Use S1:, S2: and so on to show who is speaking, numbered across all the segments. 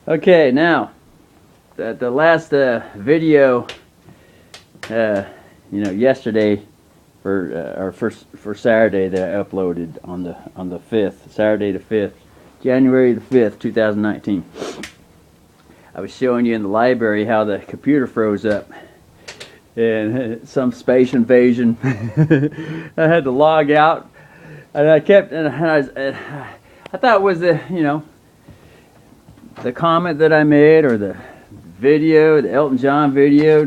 S1: Okay, now the last video, yesterday for Saturday that I uploaded on the 5th, Saturday the 5th, January the 5th, 2019. I was showing you in the library how the computer froze up and some space invasion. I had to log out, and I thought it was the comment that I made, or the video, the Elton John video,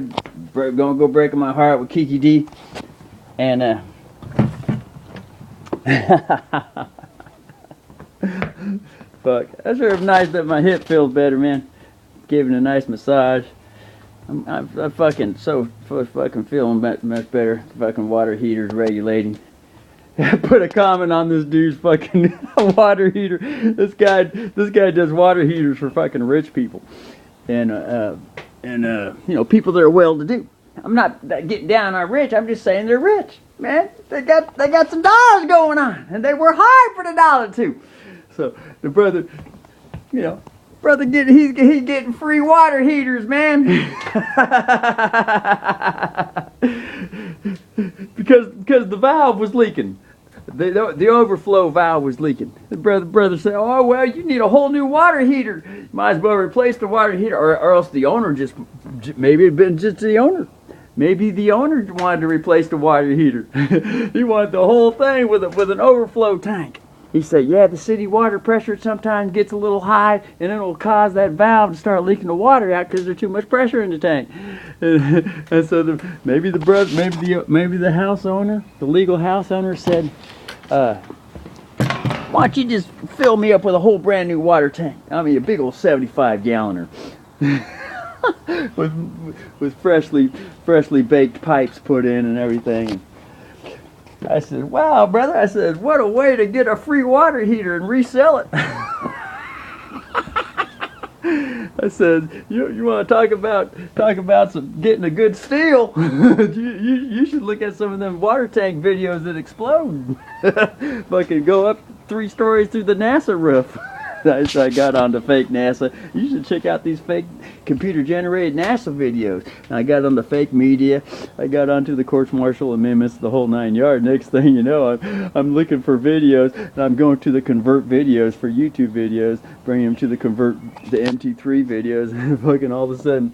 S1: gonna go breaking my heart with Kiki D, and fuck, I sure am nice that my hip feels better, man. Giving a nice massage. I'm fucking feeling much better. Fucking water heater's regulating. I put a comment on this dude's fucking water heater. This guy does water heaters for fucking rich people, and people that are well-to-do. I'm not getting down on rich. I'm just saying they're rich, man. They got some dollars going on, and they work hard for the dollar too. So the brother, he's getting free water heaters, man. because the valve was leaking. The overflow valve was leaking. The brother said, "Oh well, you need a whole new water heater. You might as well replace the water heater, or else the owner maybe it'd been just the owner. Maybe the owner wanted to replace the water heater. He wanted the whole thing with an overflow tank." He said, "Yeah, the city water pressure sometimes gets a little high, and it'll cause that valve to start leaking the water out because there's too much pressure in the tank." And so maybe the house owner, the legal house owner, said, "Why don't you just fill me up with a whole brand new water tank? I mean, a big old 75-galloner." with freshly baked pipes put in and everything. I said, "Wow, brother," I said, "what a way to get a free water heater and resell it." I said, you want to talk about some getting a good steal? you should look at some of them water tank videos that explode. Fucking go up 3 stories through the NASA roof. So I got on the fake NASA. You should check out these fake computer-generated NASA videos. And I got on the fake media. I got onto the courts-martial amendments, the whole 9 yards. Next thing you know, I'm looking for videos, and I'm going to the convert videos for YouTube videos, bringing them to the MT3 videos, and fucking all of a sudden,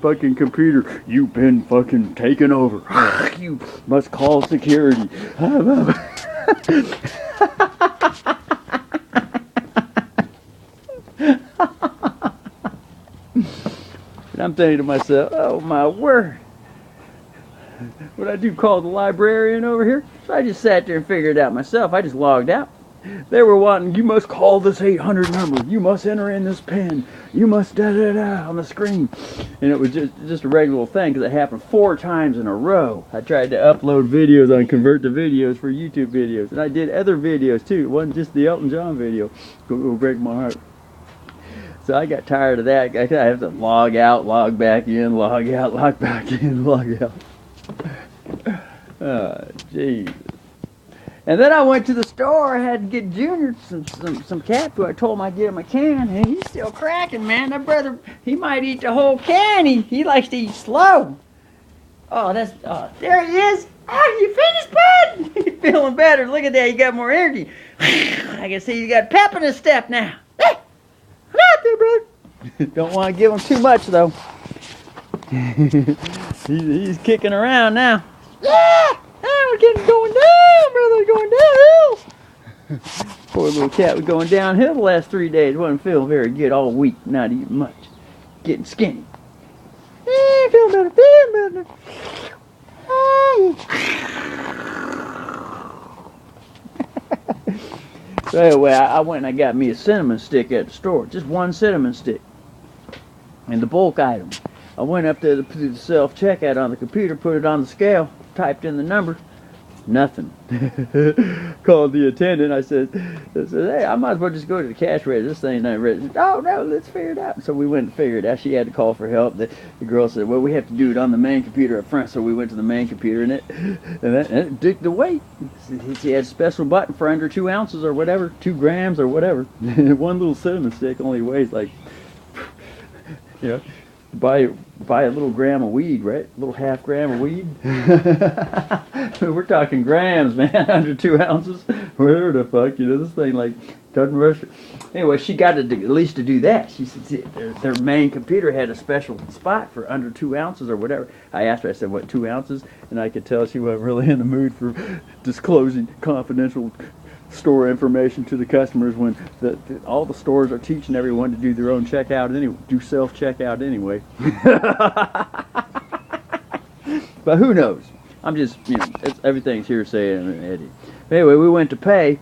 S1: fucking computer, you've been fucking taken over. You must call security. And I'm thinking to myself, oh my word, what I do, call the librarian over here? So I just sat there and figured it out myself. I just logged out. They were wanting, you must call this 800 number, you must enter in this pin, you must da-da-da on the screen. And it was just a regular thing, because it happened 4 times in a row. I tried to upload videos on Convert to Videos for YouTube videos, and I did other videos too. It wasn't just the Elton John video. Go break my heart. So I got tired of that. I have to log out, log back in, log out, log back in, log out. Oh, jeez. And then I went to the store. I had to get Junior some cat food. I told him I'd get him a can, and he's still cracking, man. That brother, he might eat the whole can. He likes to eat slow. Oh, there he is. Oh, you finished, bud? He's feeling better. Look at that. He got more energy. I can see he's got pep in his step now. Come out there, bro. Don't want to give him too much, though. he's kicking around now. Yeah! We're going down, brother. Going downhill. Poor little cat was going downhill the last 3 days. Wasn't feeling very good all week. Not eating much. Getting skinny. Feeling better. Feeling better. So anyway, I went and I got me a cinnamon stick at the store. Just one cinnamon stick. And the bulk item. I went up there to the self-checkout on the computer, put it on the scale, typed in the number. Nothing. Called the attendant. I said, hey, I might as well just go to the cash register. This thing's not ready. Oh, no, let's figure it out. So we went and figured it out. She had to call for help. The girl said, well, we have to do it on the main computer up front. So we went to the main computer, and it did the weight. She had a special button for under 2 ounces or whatever, 2 grams or whatever. One little cinnamon stick only weighs like, you know, buy a little gram of weed, right? A little half gram of weed. We're talking grams, man. Under 2 ounces. Whatever the fuck, you know, this thing like doesn't rush. Anyway, she got to at least to do that. She said their main computer had a special spot for under 2 ounces or whatever. I asked her, I said, what, 2 ounces? And I could tell she wasn't really in the mood for disclosing confidential store information to the customers when all the stores are teaching everyone to do their own checkout anyway, do self-checkout anyway. But who knows? I'm just, you know, everything's hearsay and Eddie. Anyway, we went to pay,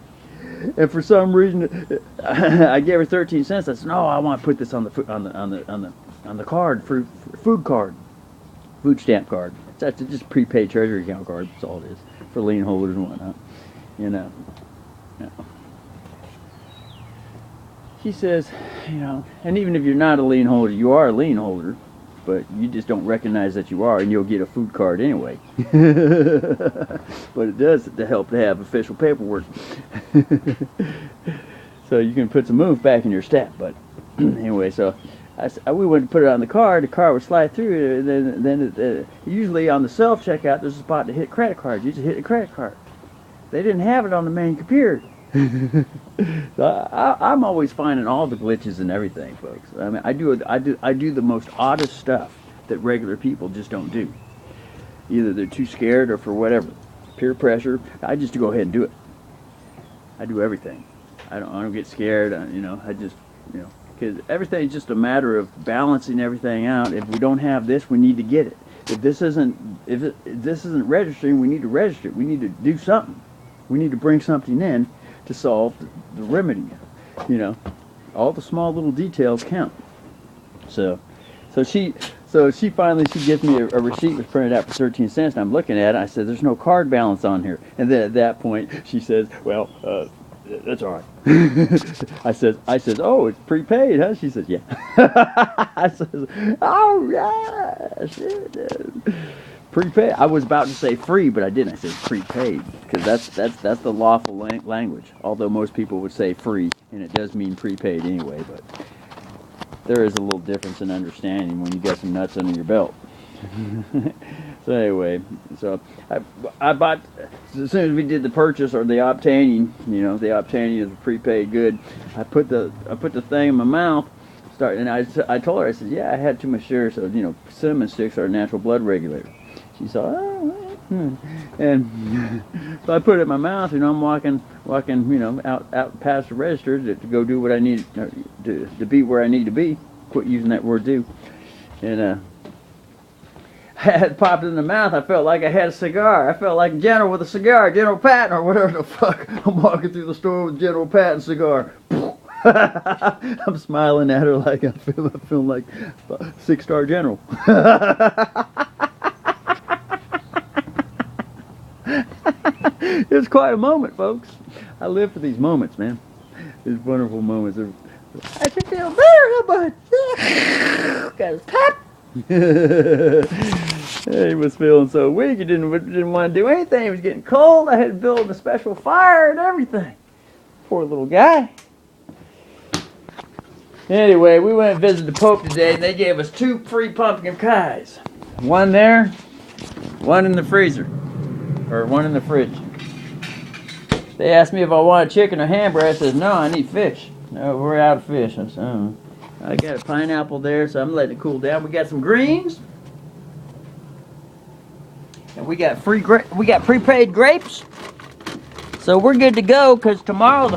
S1: and for some reason, I gave her 13 cents. I said, no, I want to put this on the card, for food card, food stamp card. It's just prepaid treasury account card. That's all it is for lien holders and whatnot. You know. Yeah. She says, you know, and even if you're not a lien holder, you are a lien holder, but you just don't recognize that you are, and you'll get a food card anyway. But it does to help to have official paperwork. So you can put some oomph back in your step. But anyway, so we went to put it on the card would slide through it, and then usually on the self-checkout, there's a spot to hit credit cards. You just hit the credit card. They didn't have it on the main computer. So I'm always finding all the glitches and everything, folks. I mean, I do the most oddest stuff that regular people just don't do. Either they're too scared or for whatever, peer pressure. I just go ahead and do it. I do everything. I don't get scared. You know, I just, you know, because everything's just a matter of balancing everything out. If we don't have this, we need to get it. If this isn't registering, we need to register it. We need to do something. We need to bring something in to solve the remedy. You know, all the small little details count. So she finally gives me a receipt was printed out for 13 cents, and I'm looking at it. I said, "There's no card balance on here." And then at that point, she says, "Well, that's all right." I says, "Oh, it's prepaid, huh?" She says, "Yeah." I says, "Oh yeah, shit." Prepaid. I was about to say free, but I didn't. I said prepaid because that's the lawful language. Although most people would say free, and it does mean prepaid anyway. But there is a little difference in understanding when you got some nuts under your belt. So anyway, so I bought, as soon as we did the purchase or the obtaining, you know, the obtaining of the prepaid good, I put the thing in my mouth. And I told her, I said, yeah, I had too much sugar, so, you know, cinnamon sticks are a natural blood regulator. She said, oh, and so I put it in my mouth, and I'm walking, you know, out past the register to go do what I need, to be where I need to be. Quit using that word "do." And I had popped in the mouth. I felt like I had a cigar. I felt like a general with a cigar, General Patton or whatever the fuck. I'm walking through the store with General Patton cigar. I'm smiling at her like I feel like a 6-star general. It was quite a moment, folks. I live for these moments, man. These wonderful moments. I can feel better, but got his pep. He was feeling so weak. He didn't want to do anything. He was getting cold. I had to build a special fire and everything. Poor little guy. Anyway, we went and visited the Pope today, and they gave us 2 free pumpkin pies. One there, one in the freezer, or one in the fridge. They asked me if I wanted chicken or hamburger. I said, no, I need fish. No, we're out of fish. I said, oh. I got a pineapple there, so I'm letting it cool down. We got some greens. And we got prepaid grapes. So we're good to go, because tomorrow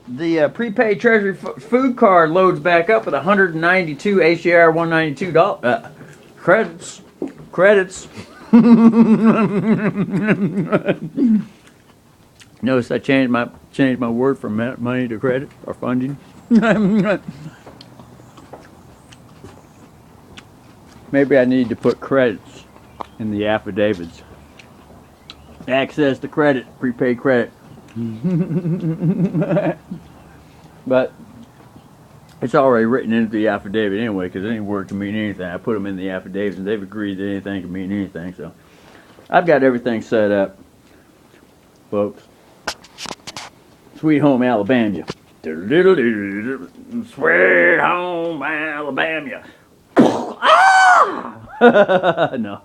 S1: the prepaid Treasury food card loads back up with 192 HDR 192 credits. Notice I changed my word from money to credit or funding. Maybe I need to put credits in the affidavits. access to credit, prepaid credit. But it's already written into the affidavit anyway, because any word can mean anything. I put them in the affidavits, and they've agreed that anything can mean anything. So I've got everything set up, folks. Sweet home Alabama. Sweet home Alabama. No.